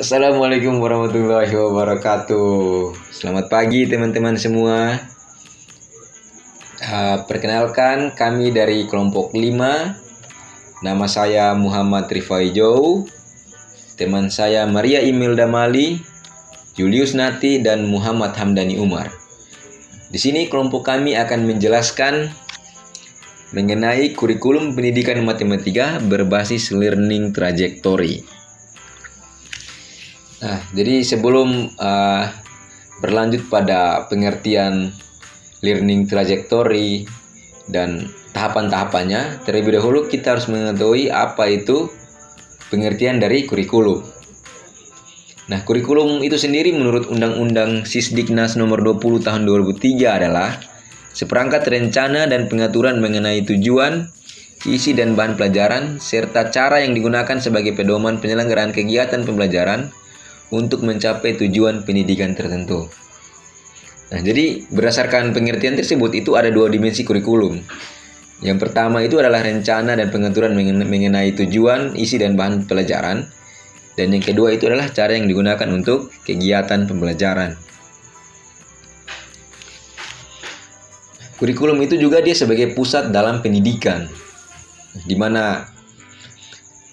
Assalamualaikum warahmatullahi wabarakatuh. Selamat pagi teman-teman semua. Perkenalkan, kami dari kelompok 5. Nama saya Muhammad Rifai Jou. Teman saya Maria Imelda Mali, Julius Nati, dan Muhammad Hamdani Umar. Di sini kelompok kami akan menjelaskan mengenai kurikulum pendidikan matematika berbasis learning trajectory. Nah, jadi sebelum berlanjut pada pengertian learning trajectory dan tahapan-tahapannya, terlebih dahulu kita harus mengetahui apa itu pengertian dari kurikulum. Nah, kurikulum itu sendiri menurut Undang-Undang Sisdiknas nomor 20 tahun 2003 adalah seperangkat rencana dan pengaturan mengenai tujuan, isi dan bahan pelajaran, serta cara yang digunakan sebagai pedoman penyelenggaraan kegiatan pembelajaran untuk mencapai tujuan pendidikan tertentu. Nah, jadi berdasarkan pengertian tersebut itu ada dua dimensi kurikulum. Yang pertama itu adalah rencana dan pengaturan mengenai tujuan, isi dan bahan pelajaran. Dan yang kedua itu adalah cara yang digunakan untuk kegiatan pembelajaran. Kurikulum itu juga dia sebagai pusat dalam pendidikan, di mana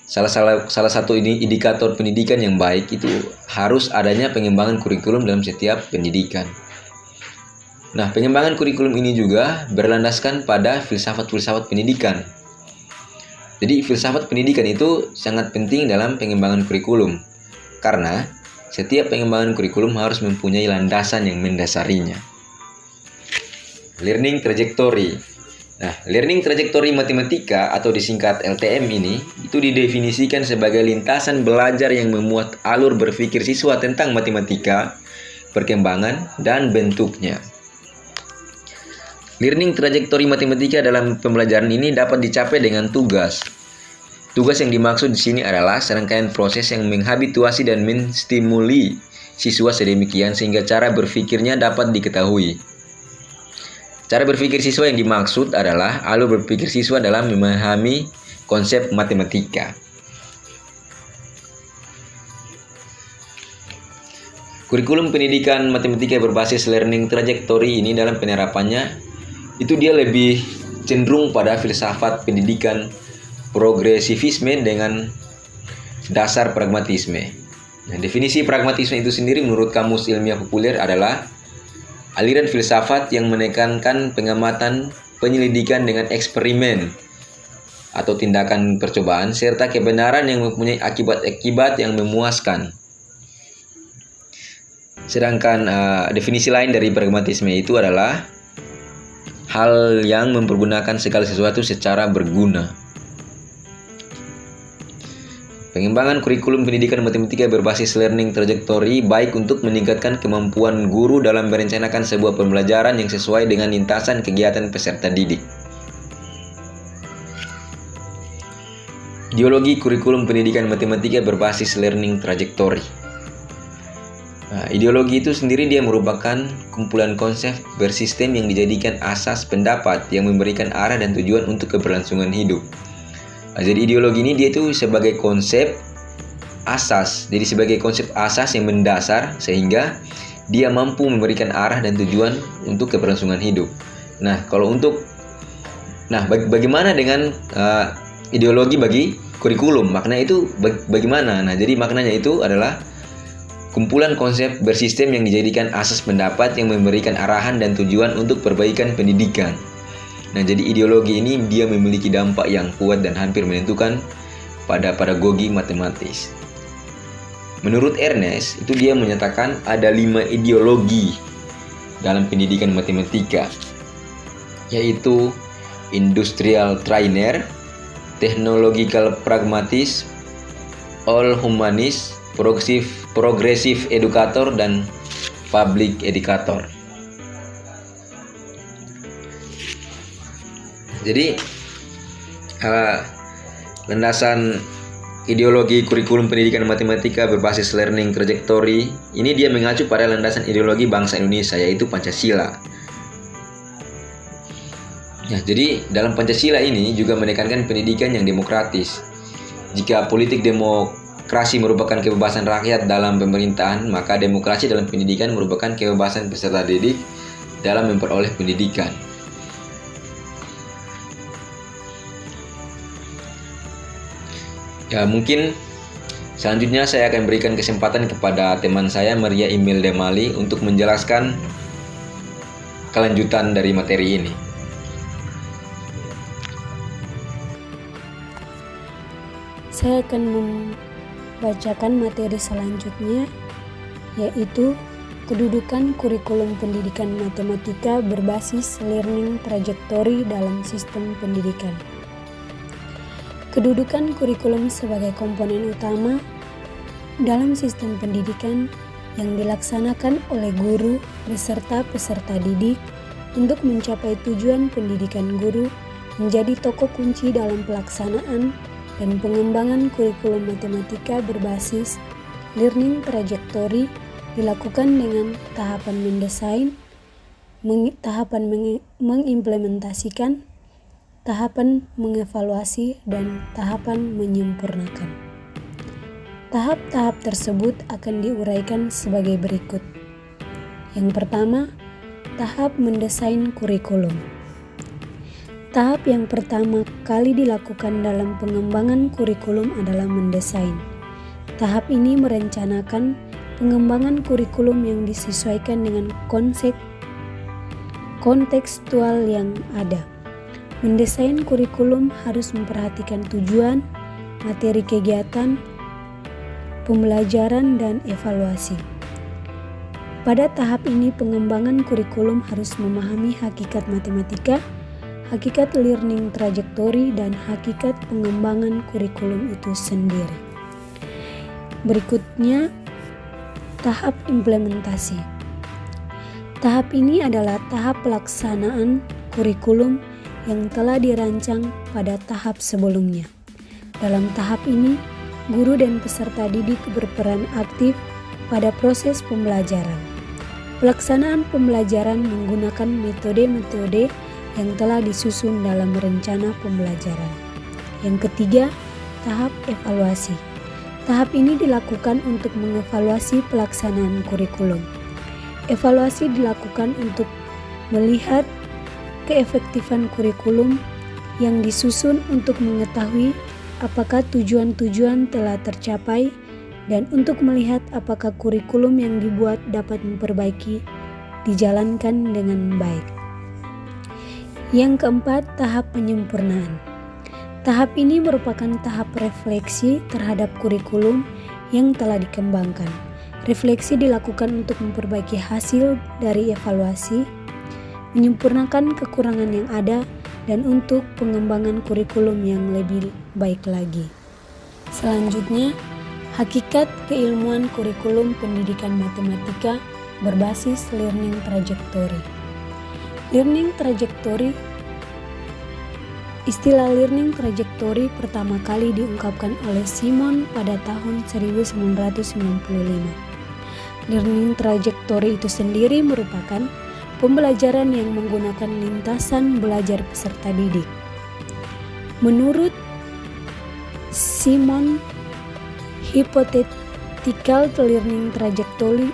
salah satu indikator pendidikan yang baik itu harus adanya pengembangan kurikulum dalam setiap pendidikan. Nah, pengembangan kurikulum ini juga berlandaskan pada filsafat-filsafat pendidikan. Jadi, filsafat pendidikan itu sangat penting dalam pengembangan kurikulum, karena setiap pengembangan kurikulum harus mempunyai landasan yang mendasarinya. Learning trajectory. Nah, learning trajectory matematika atau disingkat LTM ini itu didefinisikan sebagai lintasan belajar yang memuat alur berpikir siswa tentang matematika, perkembangan, dan bentuknya. Learning trajectory matematika dalam pembelajaran ini dapat dicapai dengan tugas. Tugas yang dimaksud di sini adalah serangkaian proses yang menghabituasi dan menstimuli siswa sedemikian sehingga cara berpikirnya dapat diketahui. Cara berpikir siswa yang dimaksud adalah alur berpikir siswa dalam memahami konsep matematika. Kurikulum pendidikan matematika berbasis learning trajectory ini dalam penerapannya itu dia lebih cenderung pada filsafat pendidikan progresivisme dengan dasar pragmatisme. Nah, definisi pragmatisme itu sendiri menurut Kamus Ilmiah Populer adalah aliran filsafat yang menekankan pengamatan, penyelidikan dengan eksperimen atau tindakan percobaan serta kebenaran yang mempunyai akibat-akibat yang memuaskan. Sedangkan definisi lain dari pragmatisme itu adalah hal yang mempergunakan segala sesuatu secara berguna. Pengembangan kurikulum pendidikan matematika berbasis learning trajectory baik untuk meningkatkan kemampuan guru dalam merencanakan sebuah pembelajaran yang sesuai dengan lintasan kegiatan peserta didik. Ideologi kurikulum pendidikan matematika berbasis learning trajectory. Nah, ideologi itu sendiri dia merupakan kumpulan konsep bersistem yang dijadikan asas pendapat yang memberikan arah dan tujuan untuk keberlangsungan hidup. Nah, jadi ideologi ini dia itu sebagai konsep asas, jadi sebagai konsep asas yang mendasar sehingga dia mampu memberikan arah dan tujuan untuk keberlangsungan hidup. Nah, bagaimana dengan ideologi bagi kurikulum? Makna itu bagaimana? Nah, jadi maknanya itu adalah kumpulan konsep bersistem yang dijadikan asas pendapat yang memberikan arahan dan tujuan untuk perbaikan pendidikan. Nah, jadi ideologi ini dia memiliki dampak yang kuat dan hampir menentukan pada pedagogi matematis. Menurut Ernest, itu dia menyatakan ada 5 ideologi dalam pendidikan matematika, yaitu industrial trainer, technological pragmatis, all humanis, progresif edukator, dan public educator. Jadi landasan ideologi kurikulum pendidikan matematika berbasis learning trajectory ini dia mengacu pada landasan ideologi bangsa Indonesia, yaitu Pancasila. Ya, jadi dalam Pancasila ini juga menekankan pendidikan yang demokratis. Jika politik demokrasi merupakan kebebasan rakyat dalam pemerintahan, maka demokrasi dalam pendidikan merupakan kebebasan peserta didik dalam memperoleh pendidikan. Ya, mungkin selanjutnya saya akan berikan kesempatan kepada teman saya Maria Imelda Mali untuk menjelaskan kelanjutan dari materi ini. Saya akan membacakan materi selanjutnya, yaitu kedudukan kurikulum pendidikan matematika berbasis learning trajectory dalam sistem pendidikan. Kedudukan kurikulum sebagai komponen utama dalam sistem pendidikan yang dilaksanakan oleh guru beserta peserta didik untuk mencapai tujuan pendidikan guru menjadi tokoh kunci dalam pelaksanaan dan pengembangan kurikulum matematika berbasis learning trajectory dilakukan dengan tahapan mendesain, tahapan mengimplementasikan, tahapan mengevaluasi, dan tahapan menyempurnakan. Tahap-tahap tersebut akan diuraikan sebagai berikut. Yang pertama, tahap mendesain kurikulum. Tahap yang pertama kali dilakukan dalam pengembangan kurikulum adalah mendesain. Tahap ini merencanakan pengembangan kurikulum yang disesuaikan dengan konsep kontekstual yang ada. Mendesain kurikulum harus memperhatikan tujuan, materi kegiatan, pembelajaran, dan evaluasi. Pada tahap ini pengembangan kurikulum harus memahami hakikat matematika, hakikat learning trajectory, dan hakikat pengembangan kurikulum itu sendiri. Berikutnya, tahap implementasi. Tahap ini adalah tahap pelaksanaan kurikulum yang telah dirancang pada tahap sebelumnya. Dalam tahap ini, guru dan peserta didik berperan aktif pada proses pembelajaran. Pelaksanaan pembelajaran menggunakan metode-metode yang telah disusun dalam rencana pembelajaran. Yang ketiga, tahap evaluasi. Tahap ini dilakukan untuk mengevaluasi pelaksanaan kurikulum. Evaluasi dilakukan untuk melihat keefektifan kurikulum yang disusun untuk mengetahui apakah tujuan-tujuan telah tercapai dan untuk melihat apakah kurikulum yang dibuat dapat dijalankan dengan baik. Yang keempat, tahap penyempurnaan. Tahap ini merupakan tahap refleksi terhadap kurikulum yang telah dikembangkan. Refleksi dilakukan untuk memperbaiki hasil dari evaluasi, menyempurnakan kekurangan yang ada, dan untuk pengembangan kurikulum yang lebih baik lagi. Selanjutnya, hakikat keilmuan kurikulum pendidikan matematika berbasis learning trajectory. Learning trajectory. Istilah learning trajectory pertama kali diungkapkan oleh Simon pada tahun 1995. Learning trajectory itu sendiri merupakan pembelajaran yang menggunakan lintasan belajar peserta didik. Menurut Simon, hypothetical learning trajectory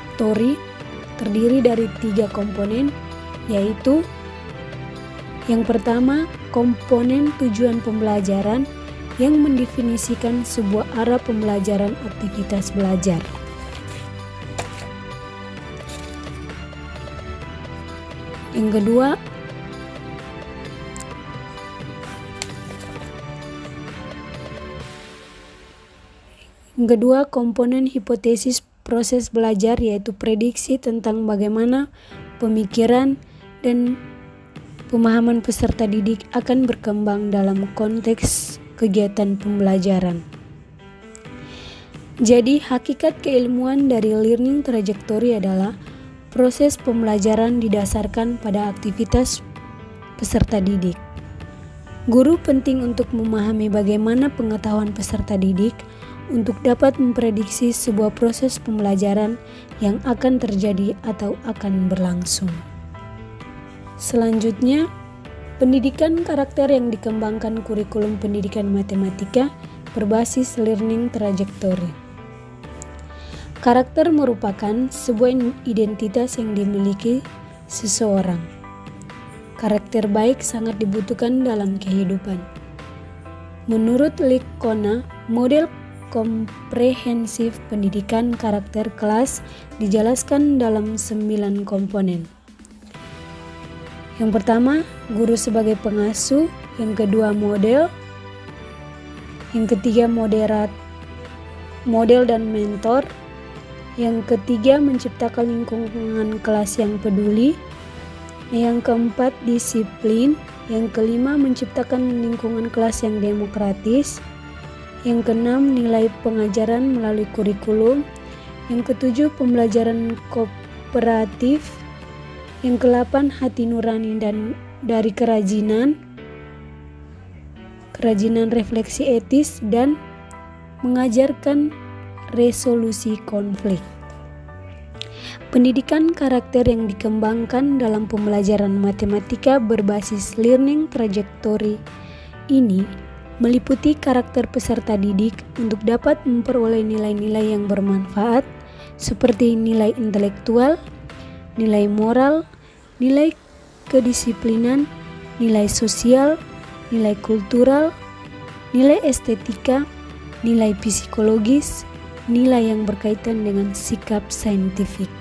terdiri dari 3 komponen, yaitu yang pertama, komponen tujuan pembelajaran yang mendefinisikan sebuah arah pembelajaran aktivitas belajar. Yang kedua, komponen hipotesis proses belajar, yaitu prediksi tentang bagaimana pemikiran dan pemahaman peserta didik akan berkembang dalam konteks kegiatan pembelajaran. Jadi, hakikat keilmuan dari learning trajectory adalah proses pembelajaran didasarkan pada aktivitas peserta didik. Guru penting untuk memahami bagaimana pengetahuan peserta didik untuk dapat memprediksi sebuah proses pembelajaran yang akan terjadi atau akan berlangsung. Selanjutnya, pendidikan karakter yang dikembangkan kurikulum pendidikan matematika berbasis learning trajectory. Karakter merupakan sebuah identitas yang dimiliki seseorang. Karakter baik sangat dibutuhkan dalam kehidupan. Menurut Likkona, model komprehensif pendidikan karakter kelas dijelaskan dalam 9 komponen. Yang pertama, guru sebagai pengasuh. Yang kedua, model. Yang ketiga, model dan mentor. Yang ketiga, menciptakan lingkungan kelas yang peduli. Yang keempat, disiplin. Yang kelima, menciptakan lingkungan kelas yang demokratis. Yang keenam, nilai pengajaran melalui kurikulum. Yang ketujuh, pembelajaran kooperatif. Yang ke-8, hati nurani dan dari kerajinan refleksi etis, dan mengajarkan resolusi konflik. Pendidikan karakter yang dikembangkan dalam pembelajaran matematika berbasis learning trajectory ini meliputi karakter peserta didik untuk dapat memperoleh nilai-nilai yang bermanfaat seperti nilai intelektual, nilai moral, nilai kedisiplinan, nilai sosial, nilai kultural, nilai estetika, nilai psikologis, nilai yang berkaitan dengan sikap saintifik.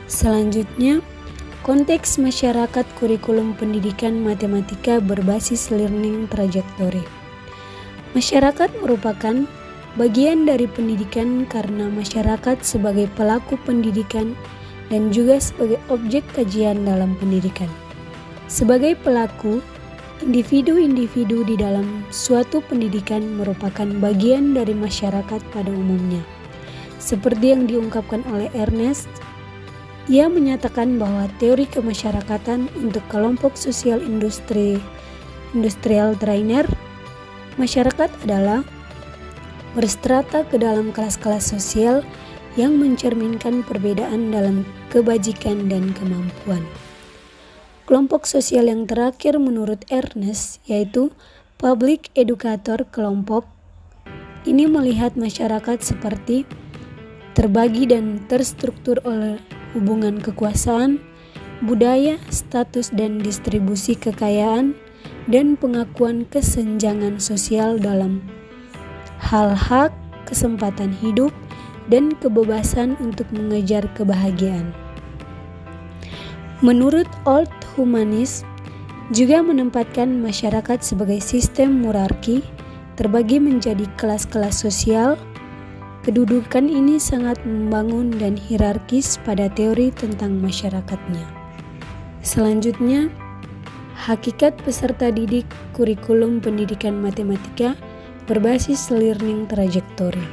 Selanjutnya, konteks masyarakat kurikulum pendidikan matematika berbasis learning trajectory. Masyarakat merupakan bagian dari pendidikan karena masyarakat sebagai pelaku pendidikan dan juga sebagai objek kajian dalam pendidikan. Sebagai pelaku, individu-individu di dalam suatu pendidikan merupakan bagian dari masyarakat pada umumnya. Seperti yang diungkapkan oleh Ernest, ia menyatakan bahwa teori kemasyarakatan untuk kelompok sosial industrial trainer, masyarakat adalah berstrata ke dalam kelas-kelas sosial yang mencerminkan perbedaan dalam kebajikan dan kemampuan. Kelompok sosial yang terakhir menurut Ernest yaitu public educator kelompok ini melihat masyarakat seperti terbagi dan terstruktur oleh hubungan kekuasaan, budaya, status dan distribusi kekayaan, dan pengakuan kesenjangan sosial dalam hal hak, kesempatan hidup, dan kebebasan untuk mengejar kebahagiaan. Menurut Old Humanist, juga menempatkan masyarakat sebagai sistem hierarki terbagi menjadi kelas-kelas sosial. Kedudukan ini sangat membangun dan hierarkis pada teori tentang masyarakatnya. Selanjutnya, hakikat peserta didik kurikulum pendidikan matematika berbasis learning trajectory.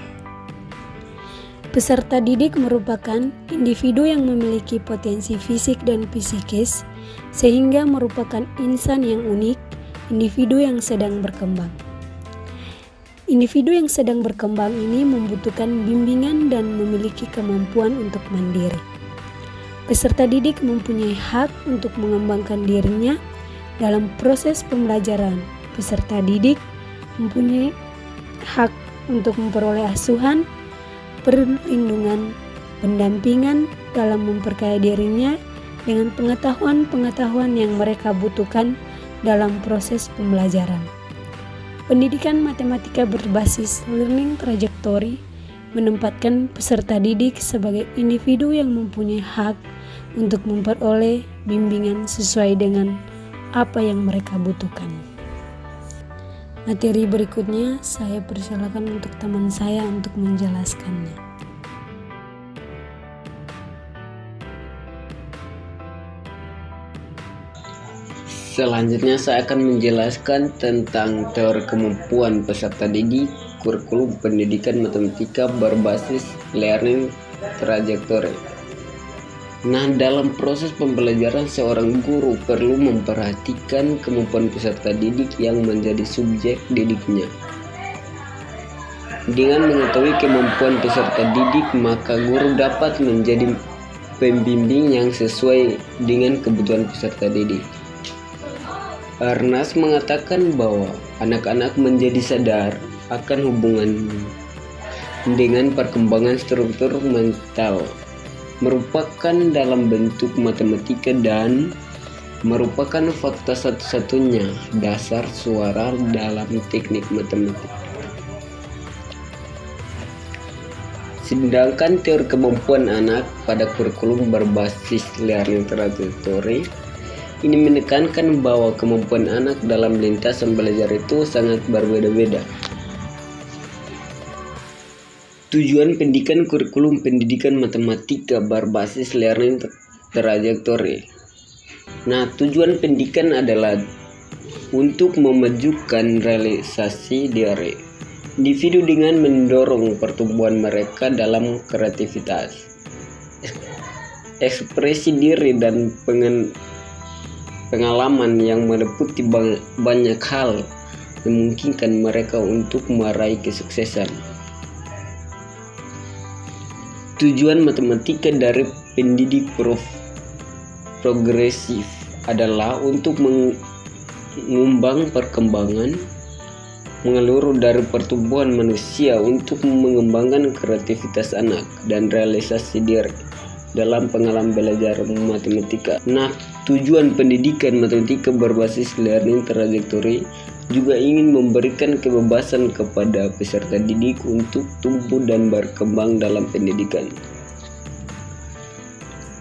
Peserta didik merupakan individu yang memiliki potensi fisik dan psikis, sehingga merupakan insan yang unik, individu yang sedang berkembang. Individu yang sedang berkembang ini membutuhkan bimbingan dan memiliki kemampuan untuk mandiri. Peserta didik mempunyai hak untuk mengembangkan dirinya dalam proses pembelajaran. Peserta didik mempunyai hak untuk memperoleh asuhan, perlindungan, pendampingan dalam memperkaya dirinya dengan pengetahuan-pengetahuan yang mereka butuhkan dalam proses pembelajaran. Pendidikan matematika berbasis learning trajectory menempatkan peserta didik sebagai individu yang mempunyai hak untuk memperoleh bimbingan sesuai dengan apa yang mereka butuhkan. Materi berikutnya saya persilakan untuk teman saya untuk menjelaskannya. Selanjutnya saya akan menjelaskan tentang teori kemampuan peserta didik kurikulum pendidikan matematika berbasis learning trajectory. Nah, dalam proses pembelajaran seorang guru perlu memperhatikan kemampuan peserta didik yang menjadi subjek didiknya. Dengan mengetahui kemampuan peserta didik, maka guru dapat menjadi pembimbing yang sesuai dengan kebutuhan peserta didik. Ernest mengatakan bahwa anak-anak menjadi sadar akan hubungan dengan perkembangan struktur mental, merupakan dalam bentuk matematika dan merupakan fakta satu-satunya dasar suara dalam teknik matematik. Sedangkan teori kemampuan anak pada kurikulum berbasis learning trajectory ini menekankan bahwa kemampuan anak dalam lintasan belajar itu sangat berbeda-beda. Tujuan pendidikan kurikulum pendidikan matematika berbasis learning trajectory. Nah, tujuan pendidikan adalah untuk memajukan realisasi diri individu dengan mendorong pertumbuhan mereka dalam kreativitas, ekspresi diri dan pengalaman yang meliputi banyak hal memungkinkan mereka untuk meraih kesuksesan. Tujuan matematika dari pendidik progresif adalah untuk mengembang perkembangan menyeluruh dari pertumbuhan manusia untuk mengembangkan kreativitas anak dan realisasi diri dalam pengalaman belajar matematika. Nah, tujuan pendidikan matematika berbasis learning trajectory juga ingin memberikan kebebasan kepada peserta didik untuk tumbuh dan berkembang dalam pendidikan.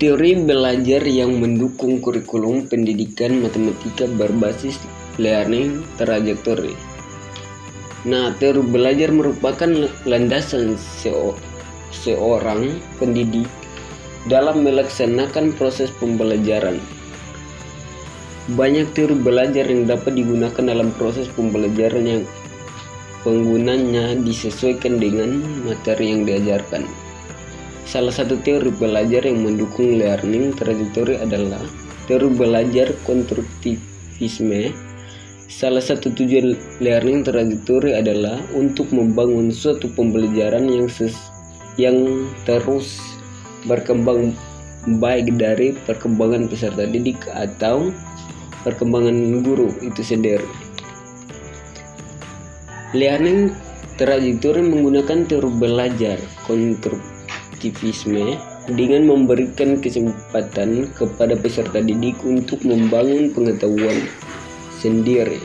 Teori belajar yang mendukung kurikulum pendidikan matematika berbasis learning trajectory. Nah, teori belajar merupakan landasan seorang pendidik dalam melaksanakan proses pembelajaran. Banyak teori belajar yang dapat digunakan dalam proses pembelajaran yang penggunanya disesuaikan dengan materi yang diajarkan. Salah satu teori belajar yang mendukung learning trajectory adalah teori belajar konstruktivisme. Salah satu tujuan learning trajectory adalah untuk membangun suatu pembelajaran yang terus berkembang, baik dari perkembangan peserta didik atau perkembangan guru itu sendiri. Learning trajectory menggunakan teori belajar konstruktivisme dengan memberikan kesempatan kepada peserta didik untuk membangun pengetahuan sendiri.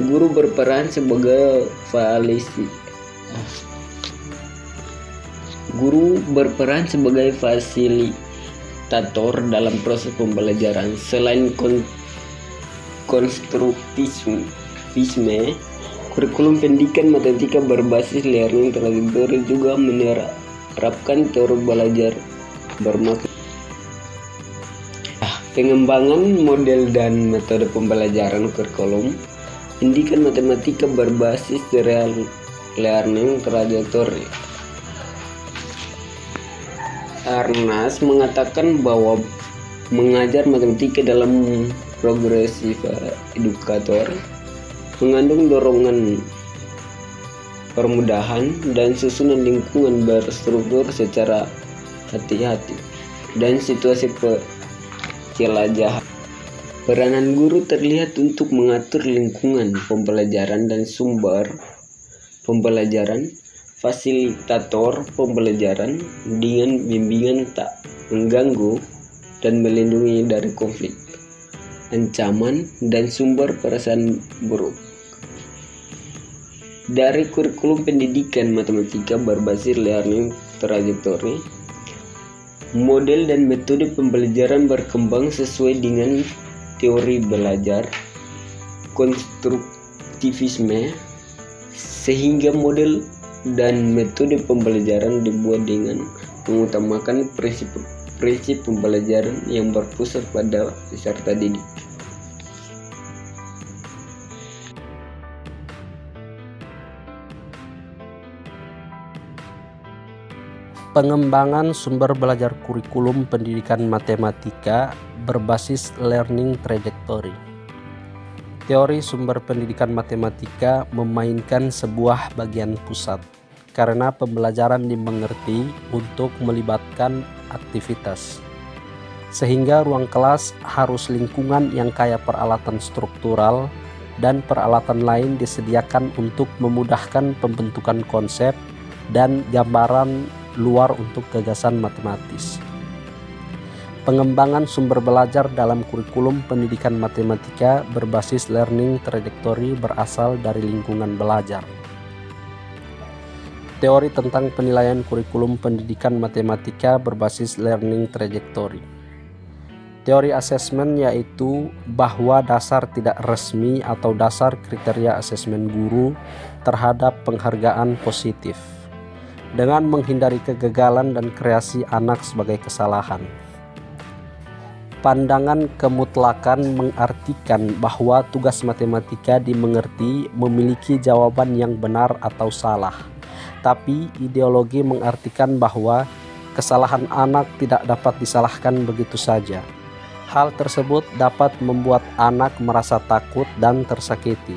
Guru berperan sebagai fasilitator dalam proses pembelajaran. Selain konstruktivisme, kurikulum pendidikan matematika berbasis learning trajectory juga menerapkan teori belajar bermakna pengembangan model dan metode pembelajaran kurikulum pendidikan matematika berbasis real learning trajectory. Arnas mengatakan bahwa mengajar matematika dalam progresif edukator mengandung dorongan permudahan dan susunan lingkungan berstruktur secara hati-hati dan situasi jelajahan. Peranan guru terlihat untuk mengatur lingkungan pembelajaran dan sumber pembelajaran, fasilitator pembelajaran dengan bimbingan tak mengganggu dan melindungi dari konflik, ancaman, dan sumber perasaan buruk. Dari kurikulum pendidikan matematika berbasis learning trajectory, model dan metode pembelajaran berkembang sesuai dengan teori belajar konstruktivisme, sehingga model dan metode pembelajaran dibuat dengan mengutamakan prinsip pembelajaran yang berpusat pada peserta didik. Pengembangan sumber belajar kurikulum pendidikan matematika berbasis learning trajectory. Teori sumber pendidikan matematika memainkan sebuah bagian pusat karena pembelajaran dimengerti untuk melibatkan aktivitas. Sehingga ruang kelas harus lingkungan yang kaya peralatan struktural dan peralatan lain disediakan untuk memudahkan pembentukan konsep dan gambaran luar untuk gagasan matematis. Pengembangan sumber belajar dalam kurikulum pendidikan matematika berbasis learning trajectory berasal dari lingkungan belajar. Teori tentang penilaian kurikulum pendidikan matematika berbasis learning trajectory. Teori asesmen yaitu bahwa dasar tidak resmi atau dasar kriteria asesmen guru terhadap penghargaan positif, dengan menghindari kegagalan dan kreasi anak sebagai kesalahan. Pandangan kemutlakan mengartikan bahwa tugas matematika dimengerti memiliki jawaban yang benar atau salah, tapi ideologi mengartikan bahwa kesalahan anak tidak dapat disalahkan begitu saja. Hal tersebut dapat membuat anak merasa takut dan tersakiti.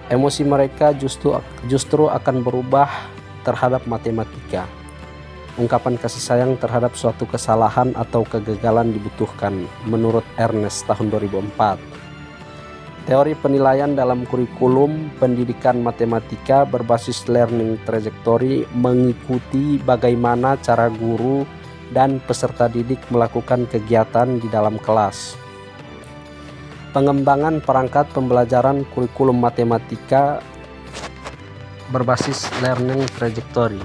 Emosi mereka justru akan berubah terhadap matematika. Ungkapan kasih sayang terhadap suatu kesalahan atau kegagalan dibutuhkan, menurut Ernest tahun 2004. Teori penilaian dalam kurikulum pendidikan matematika berbasis learning trajectory mengikuti bagaimana cara guru dan peserta didik melakukan kegiatan di dalam kelas. Pengembangan perangkat pembelajaran kurikulum matematika berbasis learning trajectory.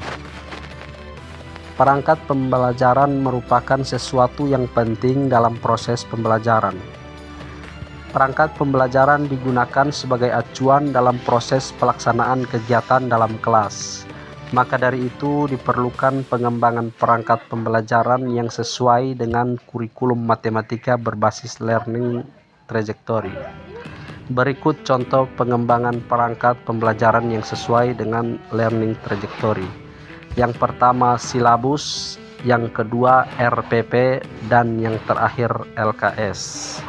Perangkat pembelajaran merupakan sesuatu yang penting dalam proses pembelajaran. Perangkat pembelajaran digunakan sebagai acuan dalam proses pelaksanaan kegiatan dalam kelas. Maka dari itu diperlukan pengembangan perangkat pembelajaran yang sesuai dengan kurikulum matematika berbasis learning trajectory. Berikut contoh pengembangan perangkat pembelajaran yang sesuai dengan learning trajectory. Yang pertama silabus, yang kedua RPP, dan yang terakhir LKS.